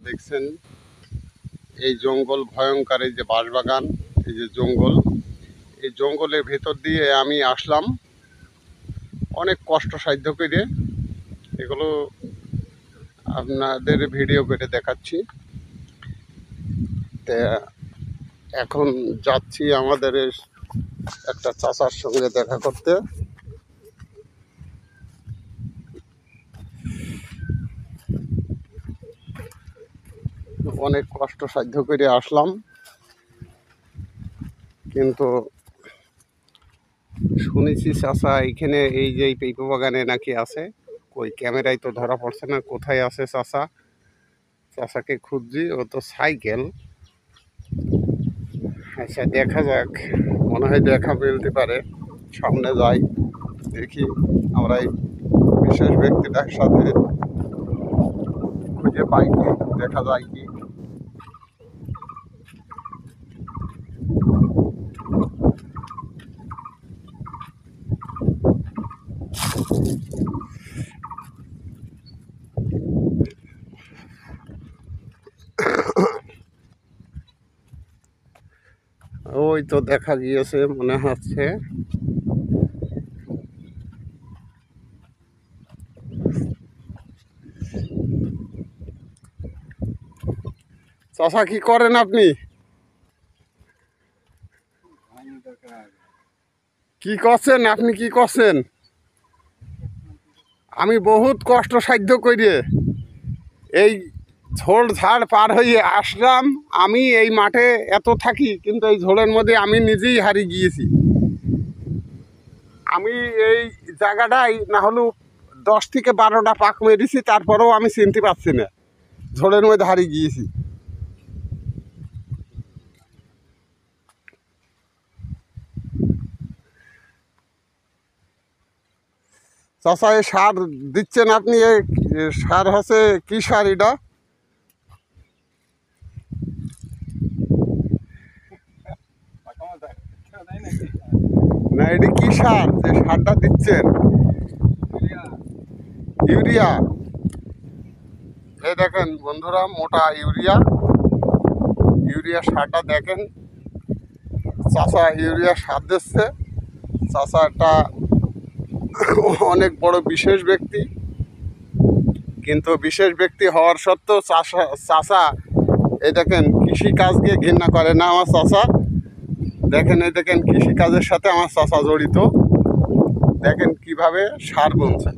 দেখছেন এই জঙ্গল ভয়ঙ্কর, এই যে বাঁশবাগান, এই যে জঙ্গল, এই জঙ্গলের ভেতর দিয়ে আমি আসলাম অনেক কষ্ট সাধ্য করে। এগুলো আপনাদের ভিডিও করে দেখাচ্ছি। এখন যাচ্ছি আমাদের একটা চাচার সঙ্গে দেখা করতে। অনেক কষ্ট সাধ্য করে আসলাম, কিন্তু শুনেছি চাচা এখানে এই যে পেঁপে বাগানে নাকি আছে। ওই ক্যামেরায় তো ধরা পড়ছে না কোথায় আছে চাচা। চাচাকে খুঁজছি, ও তো সাইকেল। আচ্ছা দেখা যাক, মনে হয় দেখা মিলতে পারে। সামনে যাই, দেখি আমরা এই বিশেষ ব্যক্তিটার সাথে খুঁজে পাই কি, দেখা যায় কি। ওই তো দেখা গিয়েছে মনে হচ্ছে। চাচা কি করেন আপনি? কি করছেন আপনি, কি করছেন? আমি বহুত কষ্ট সাধ্য করে এই ঝোড় ঝাড় পার হয়ে আসলাম। আমি এই মাঠে এত থাকি, কিন্তু এই ঝোড়ের মধ্যে আমি নিজেই হারিয়ে গিয়েছি। আমি এই জায়গাটাই না হলেও 10 থেকে 12টা পাক মেরেছি, তারপরেও আমি চিনতে পারছি না, ঝোড়ের মধ্যে হারিয়ে গিয়েছি। চাচা এই সার দিচ্ছেন আপনি, এই সার হচ্ছে কি সার এটা? না এটি কি সার যে সারটা দিচ্ছেন? ইউরিয়া। এই দেখেন বন্ধুরা, মোটা ইউরিয়া। ইউরিয়া সারটা দেখেন, চাচা ইউরিয়া সার দিচ্ছে। চাচা একটা অনেক বড় বিশেষ ব্যক্তি, কিন্তু বিশেষ ব্যক্তি হওয়ার সত্ত্বেও চাচা এই দেখেন কৃষিকাজকে ঘৃণা করে না আমার চাচা। দেখেন এই দেখেন কৃষিকাজের সাথে আমার চাচা জড়িত। দেখেন কিভাবে সার বুনছে।